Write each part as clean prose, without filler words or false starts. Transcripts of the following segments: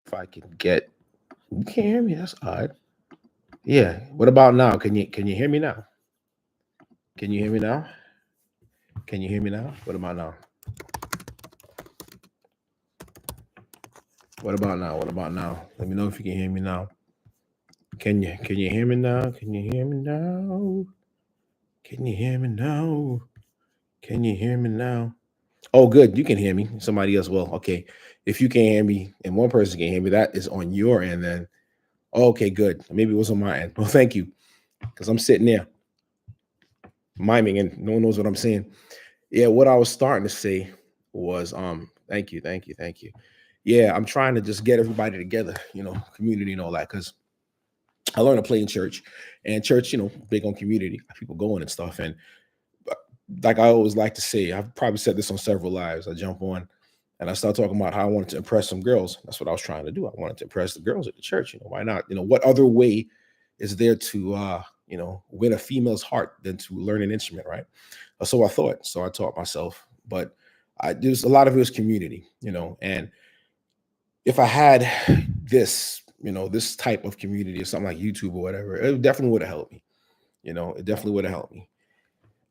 If I can get, you can't hear me. That's odd. Yeah. What about now? Can you hear me now? Can you hear me now? Can you hear me now? What about now? What about now? What about now? Let me know if you can hear me now. Can you hear me now? Can you hear me now? Can you hear me now? Can you hear me now? Oh, good. You can hear me. Somebody else will. Okay. If you can't hear me and one person can hear me, that is on your end then. Oh, okay, good. Maybe it was on my end. Well, thank you. Because I'm sitting there miming and no one knows what I'm saying. Yeah, what I was starting to say was thank you. Yeah, I'm trying to just get everybody together, community and all that, because I learned to play in church, and church, big on community, people going and stuff. And like I always like to say, I've probably said this on several lives. I jump on and I start talking about how I wanted to impress some girls. That's what I was trying to do. I wanted to impress the girls at the church. Why not? What other way is there to win a female's heart than to learn an instrument, right? So I thought. So I taught myself. But there's a lot of it was community, and if I had this, this type of community or something like YouTube or whatever, it definitely would have helped me. It definitely would have helped me.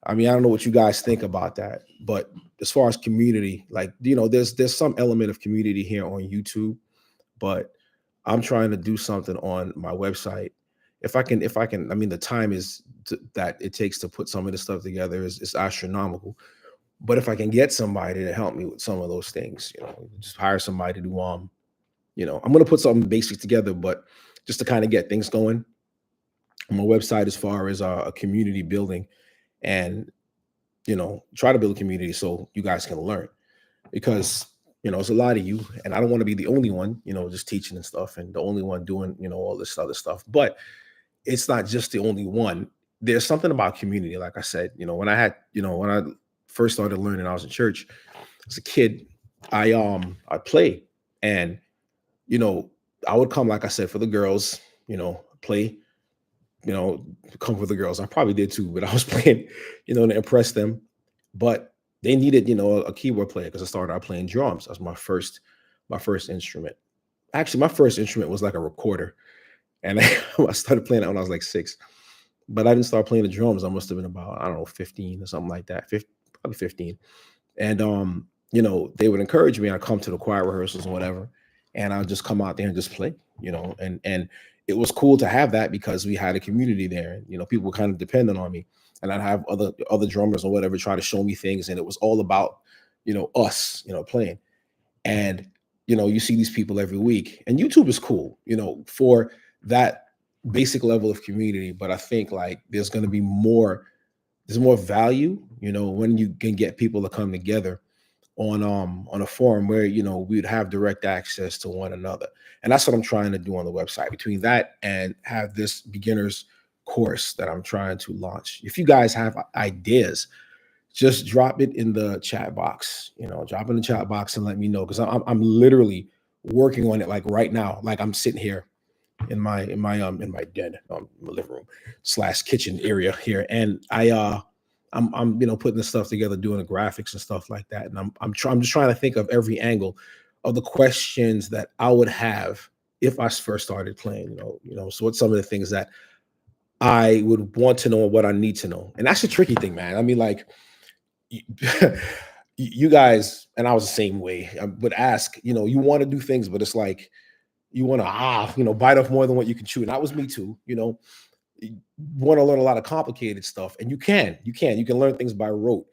I mean, I don't know what you guys think about that, but as far as community, like, there's some element of community here on YouTube, but I'm trying to do something on my website. If I can, I mean, the time that it takes to put some of this stuff together is astronomical. But if I can get somebody to help me with some of those things, just hire somebody to I'm going to put something basic together, but just to kind of get things going on my website as far as a community building, and try to build a community so you guys can learn, because it's a lot of you, and I don't want to be the only one, just teaching and stuff, and the only one doing all this other stuff. But it's not just the only one. There's something about community, like I said. When I first started learning, I was in church as a kid. I played, and you know I would come, like I said, for the girls, play, you know, come for the girls. I probably did too, but I was playing, to impress them. But they needed, a keyboard player, because I started out playing drums. That's my first instrument. Actually, my first instrument was like a recorder, and I started playing it when I was like 6. But I didn't start playing the drums. I must have been about, I don't know, 15 or something like that. Probably 15. And they would encourage me. I'd come to the choir rehearsals and whatever, and I'd just come out there and just play, and it was cool to have that, because we had a community there. People were kind of dependent on me, and I'd have other drummers or whatever try to show me things, and it was all about, us, playing. And you see these people every week, and YouTube is cool, for that basic level of community. But I think, like, there's more value, when you can get people to come together on a forum where we'd have direct access to one another. And that's what I'm trying to do on the website, between that and have this beginners course that I'm trying to launch. If you guys have ideas, just drop it in the chat box. Drop in the chat box and let me know, because I'm literally working on it, like, right now. Like, I'm sitting here in my den, my living room slash kitchen area here, and I'm putting the stuff together, doing the graphics and stuff like that. And I'm just trying to think of every angle of the questions that I would have if I first started playing. So what's some of the things that I would want to know, what I need to know? And that's a tricky thing, man. I mean, like, you, you guys, and I was the same way. I would ask, you want to do things, but it's like you want to bite off more than what you can chew. And that was me too. You want to learn a lot of complicated stuff, and you can learn things by rote,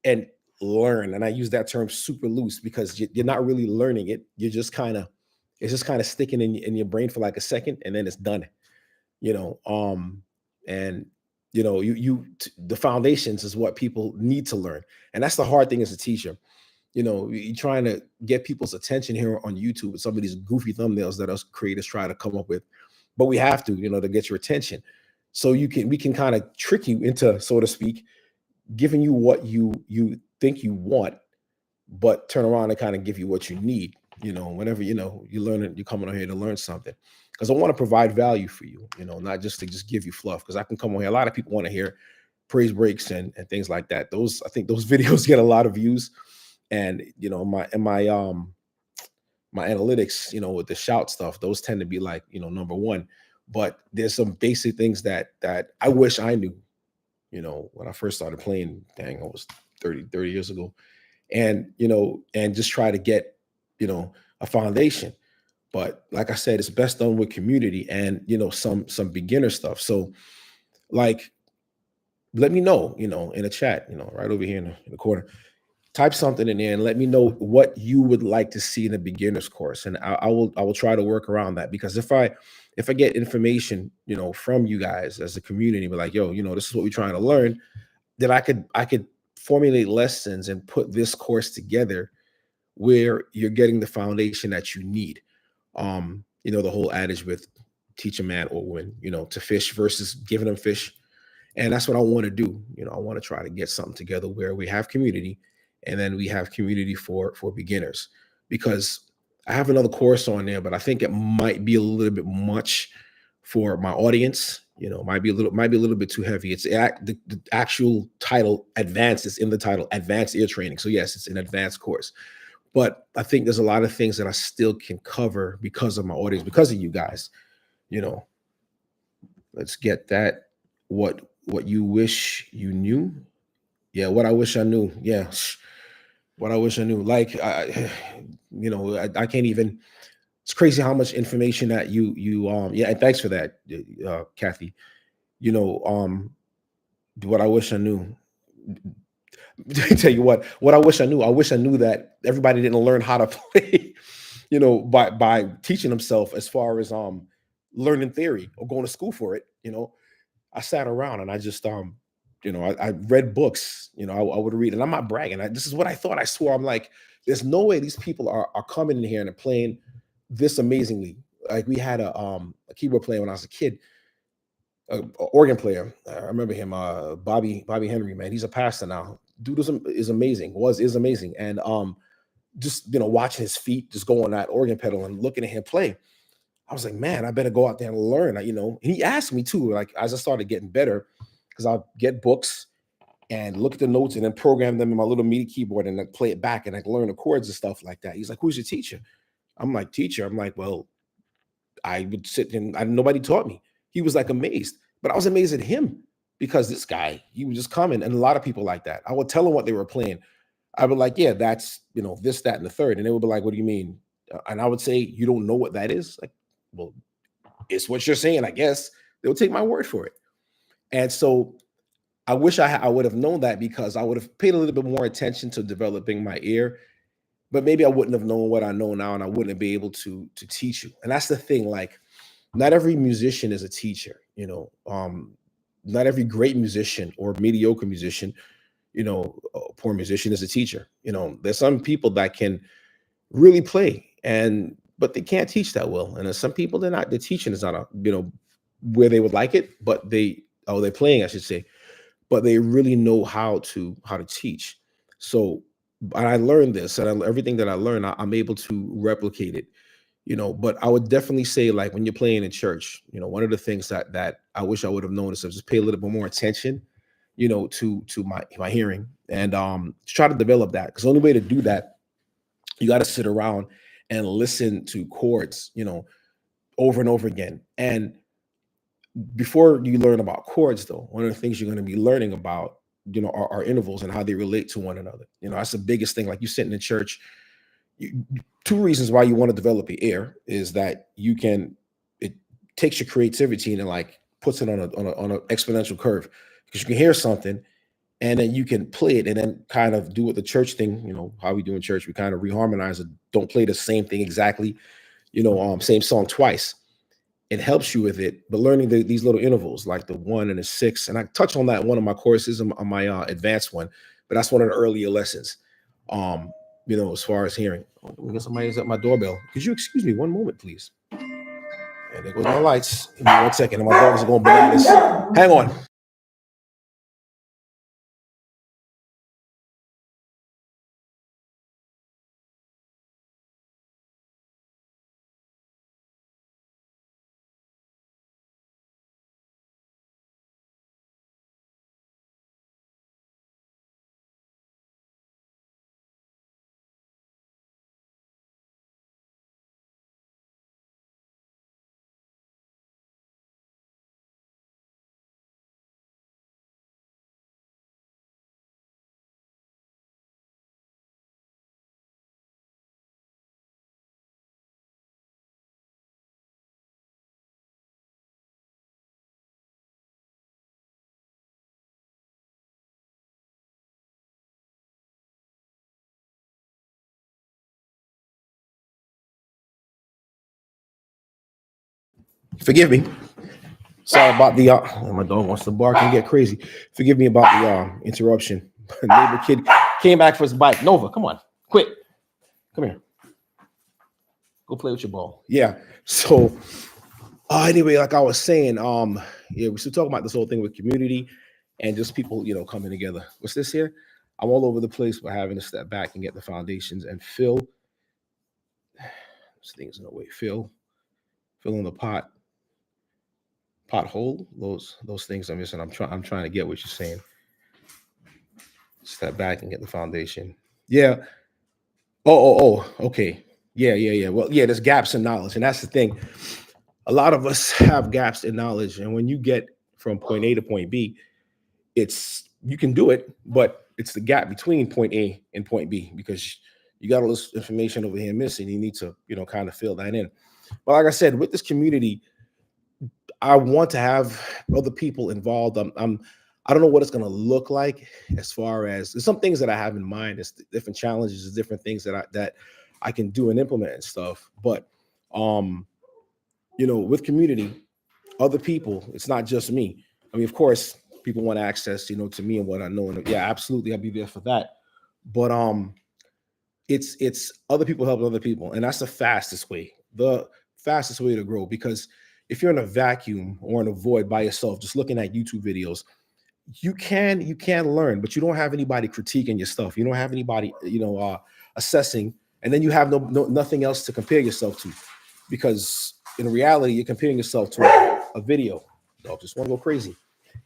and learn. And I use that term super loose, because you're not really learning it. You're just kind of it's just kind of sticking in your brain for like a second, and then it's done. you know and the foundations is what people need to learn, and that's the hard thing as a teacher. You're trying to get people's attention here on YouTube with some of these goofy thumbnails that us creators try to come up with. But we have to get your attention. So we can kind of trick you into, so to speak, giving you what you think you want, but turn around and kind of give you what you need. Whenever you learn it, you're coming on here to learn something. Because I want to provide value for you, not just to just give you fluff. Because I can come on here. A lot of people want to hear praise breaks and things like that. I think those videos get a lot of views. And my analytics, with the shout stuff, those tend to be like, number one. But there's some basic things that I wish I knew, when I first started playing. Dang, it was 30 years ago. And, and just try to get, a foundation. But like I said, it's best done with community and, some beginner stuff. So like, let me know, in the chat, right over here in the corner, type something in there and let me know what you would like to see in a beginner's course, and I will try to work around that. Because if I get information, from you guys as a community, be like, yo, this is what we're trying to learn, then I could formulate lessons and put this course together where you're getting the foundation that you need. The whole adage with teach a man or woman, to fish versus giving them fish. And that's what I want to do. I want to try to get something together where we have community, and then we have community for beginners. Because I have another course on there, but I think it might be a little bit much for my audience. Might be a little bit too heavy. It's the actual title, advanced, is in the title, advanced ear training. So yes, it's an advanced course. But I think there's a lot of things that I still can cover because of my audience, because of you guys. You know, let's get that. What you wish you knew? Yeah, what I wish I knew. Yeah, what I wish I knew. Like I can't even. It's crazy how much information that you yeah. And thanks for that, Kathy. You know, what I wish I knew. Tell you what I wish I knew. I wish I knew that everybody didn't learn how to play, by teaching themselves, as far as learning theory or going to school for it. I sat around and I just I read books. I would read, and I'm not bragging. This is what I thought. I swore. I'm like, there's no way these people are coming in here and playing this amazingly. Like, we had a keyboard player when I was a kid, a organ player. I remember him, Bobby Henry. Man, he's a pastor now. Dude is amazing. Is amazing, and just watching his feet just go on that organ pedal and looking at him play. I was like, man, I better go out there and learn. And he asked me too, like, as I started getting better, because I'll get books and look at the notes and then program them in my little MIDI keyboard and like play it back and like learn the chords and stuff like that. He's like, who's your teacher? I'm like, teacher. I'm like, well, I would sit and nobody taught me. He was like amazed, but I was amazed at him, because this guy, he would just come in, and a lot of people like that. I would tell them what they were playing. I would like, yeah, that's this, that, and the third, and they would be like, what do you mean? And I would say, you don't know what that is? Like, well, it's what you're saying, I guess. They'll take my word for it. And so I wish I would have known that, because I would have paid a little bit more attention to developing my ear. But maybe I wouldn't have known what I know now, and I wouldn't be able to teach you. And that's the thing. Like, not every musician is a teacher. Not every great musician or mediocre musician, poor musician, is a teacher. There's some people that can really play, but they can't teach that well. And there's some people, the teaching is not where they would like it, but they're playing, I should say, but they really know how to teach. So, and I learned this, and everything that I learned, I'm able to replicate it. But I would definitely say, like, when you're playing in church, one of the things that I wish I would have known is to just pay a little bit more attention, to my hearing, and try to develop that. Because the only way to do that, you got to sit around and listen to chords, over and over again. And before you learn about chords, though, one of the things you're going to be learning about, are intervals and how they relate to one another. That's the biggest thing. Like, you sitting in church, two reasons why you want to develop your ear is that it takes your creativity and like puts it on an exponential curve, because you can hear something and then you can play it and then kind of do what the church thing, how we do in church, we kind of reharmonize it, don't play the same thing exactly, same song twice. It helps you with it, but learning these little intervals, like the 1 and the 6, and I touch on that in one of my courses on my advanced one, but that's one of the earlier lessons. As far as hearing. Oh, I guess somebody's at my doorbell. Could you excuse me one moment, please? And there goes my lights. Give me 1 second, and my dogs are going bananas. Hang on. Forgive me. Sorry about the my dog wants to bark and get crazy. Forgive me about the interruption. Neighbor kid came back for his bike. Nova, come on, quick, come here. Go play with your ball. Yeah. So anyway, like I was saying, yeah, we're still talking about this whole thing with community and just people, coming together. What's this here? I'm all over the place, but having to step back and get the foundations and fill. This thing's in the way. Fill in the pothole. Those things I'm missing. I'm trying to get what you're saying. Step back and get the foundation. Yeah. Oh. Okay. Yeah. Well, yeah. There's gaps in knowledge, and that's the thing. A lot of us have gaps in knowledge, and when you get from point A to point B, you can do it, but it's the gap between point A and point B because you got all this information over here missing. You need to, kind of fill that in. But like I said, with this community, I want to have other people involved. I don't know what it's going to look like as far as there's some things that I have in mind. There's different challenges, there's different things that I can do and implement and stuff. But with community, other people, it's not just me. I mean, of course, people want access, to me and what I know. And yeah, absolutely, I'll be there for that. But it's other people helping other people, and that's the fastest way to grow. Because if you're in a vacuum or in a void by yourself, just looking at YouTube videos, you can learn, but you don't have anybody critiquing your stuff. You don't have anybody, assessing, and then you have nothing else to compare yourself to, because in reality, you're comparing yourself to a video. Dog just want to go crazy.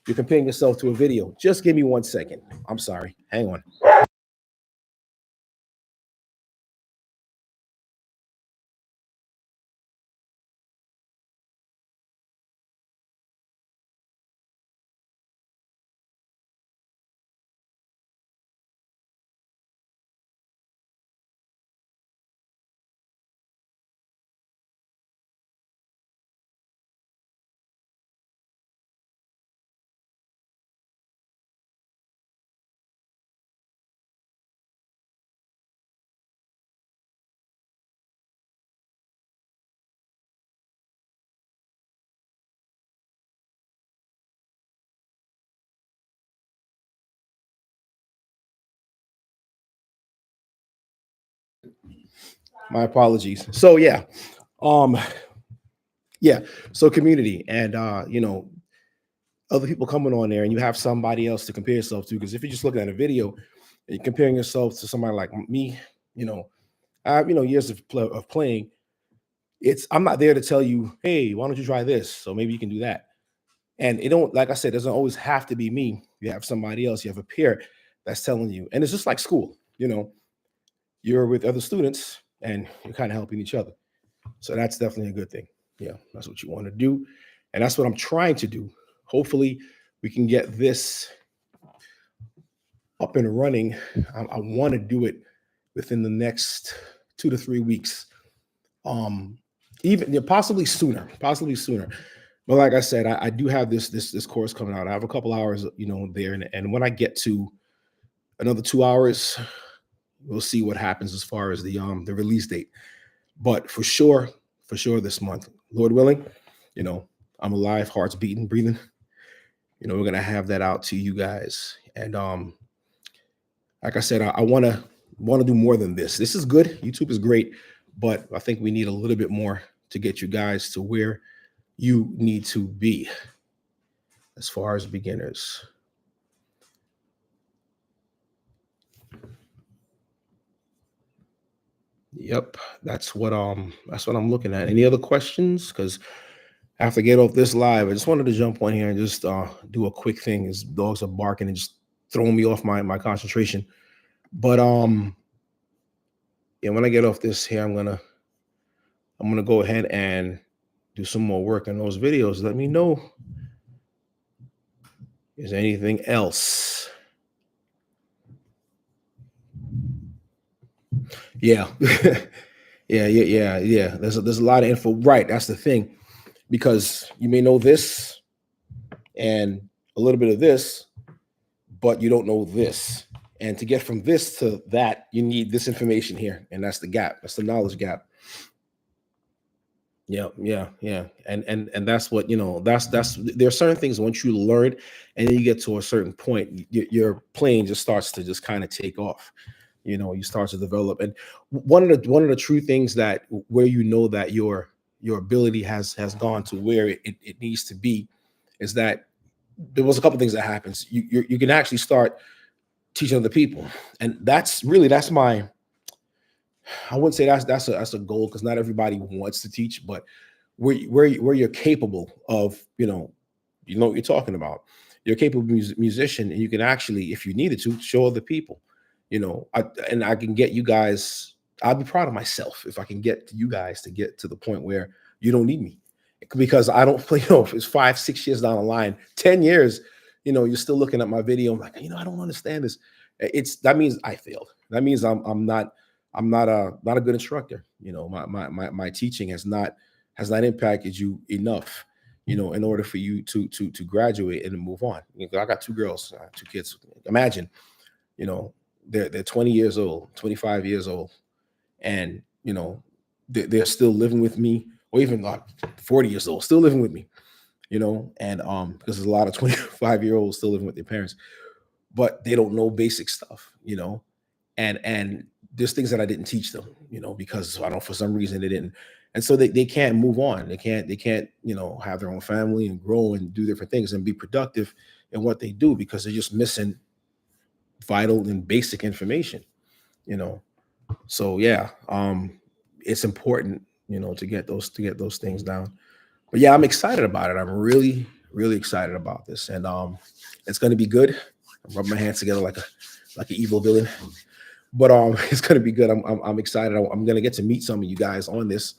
You're comparing yourself to a video. Just give me 1 second. I'm sorry. Hang on. My apologies. So yeah. Yeah. So community and other people coming on there, and you have somebody else to compare yourself to. Because if you're just looking at a video and you're comparing yourself to somebody like me, I have years of playing. I'm not there to tell you, hey, why don't you try this? So maybe you can do that. And it don't, like I said, it doesn't always have to be me. You have somebody else, you have a peer that's telling you. And it's just like school, you're with other students and you're kind of helping each other. So that's definitely a good thing. Yeah, that's what you want to do. And that's what I'm trying to do. Hopefully, we can get this up and running. I want to do it within the next 2 to 3 weeks. Even possibly sooner. But like I said, I do have this course coming out. I have a couple hours, there, and when I get to another 2 hours, we'll see what happens as far as the release date. But for sure this month, Lord willing, I'm alive, heart's beating, breathing. We're gonna have that out to you guys. And like I said, I want to do more than this. This is good. YouTube is great, but I think we need a little bit more to get you guys to where you need to be as far as beginners. Yep, that's what I'm looking at. Any other questions? Because after I get off this live, I just wanted to jump on here and just do a quick thing. His dogs are barking and just throwing me off my concentration. But yeah, when I get off this here, I'm gonna go ahead and do some more work on those videos. Let me know. Is there anything else? Yeah. Yeah. There's a lot of info. Right. That's the thing. Because you may know this and a little bit of this, but you don't know this. And to get from this to that, you need this information here. And that's the gap. That's the knowledge gap. Yeah, yeah, yeah. And that's what, that's there are certain things once you learn and then you get to a certain point, your plane just starts to just kind of take off. You start to develop. And one of the true things that where that your ability has gone to where it needs to be is that there was a couple things that happens. You can actually start teaching other people. And that's my, I wouldn't say that's a goal because not everybody wants to teach, but where you're capable of, what you're talking about. You're a capable musician, and you can actually, if you needed to, show other people. And I can get you guys. I'll be proud of myself if I can get you guys to get to the point where you don't need me, because I don't play. If it's 5, 6 years down the line, 10 years, you're still looking at my video. I'm like, I don't understand this. That means I failed. That means I'm not a good instructor. My teaching has not impacted you enough, in order for you to graduate and move on. I got two girls, two kids. Imagine, you know, they're 20 years old, 25 years old, and they're still living with me, or even like 40 years old, still living with me. And because there's a lot of 25-year-olds still living with their parents, but they don't know basic stuff. And there's things that I didn't teach them, because I don't, for some reason they didn't. And so they can't move on. They can't, have their own family and grow and do different things and be productive in what they do because they're just missing vital and basic information, you know. So yeah, it's important, to get those things down. But yeah, I'm excited about it. I'm really, really excited about this. And it's gonna be good. I rub my hands together like an evil villain. But it's gonna be good. I'm excited. I'm gonna get to meet some of you guys on this.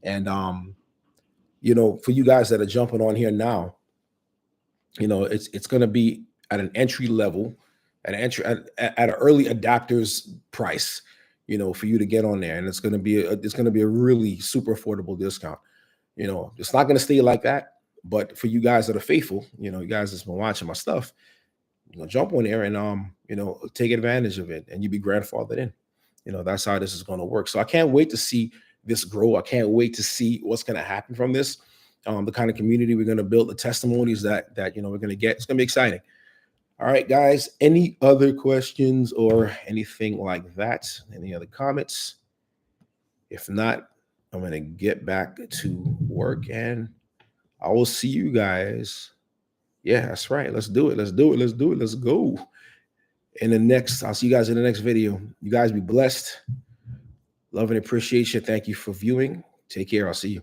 And for you guys that are jumping on here now, it's gonna be at an entry level, at an early adapter's price, for you to get on there. And it's gonna be a really super affordable discount. It's not gonna stay like that. But for you guys that are faithful, you guys that's been watching my stuff, jump on there and take advantage of it, and you be grandfathered in. That's how this is going to work. So I can't wait to see this grow. I can't wait to see what's going to happen from this. The kind of community we're going to build, the testimonies that we're going to get. It's going to be exciting. All right, guys. Any other questions or anything like that? Any other comments? If not, I'm going to get back to work, and I will see you guys. Yeah, that's right. Let's do it. Let's do it. Let's do it. Let's go. I'll see you guys in the next video. You guys be blessed. Love and appreciate you. Thank you for viewing. Take care. I'll see you.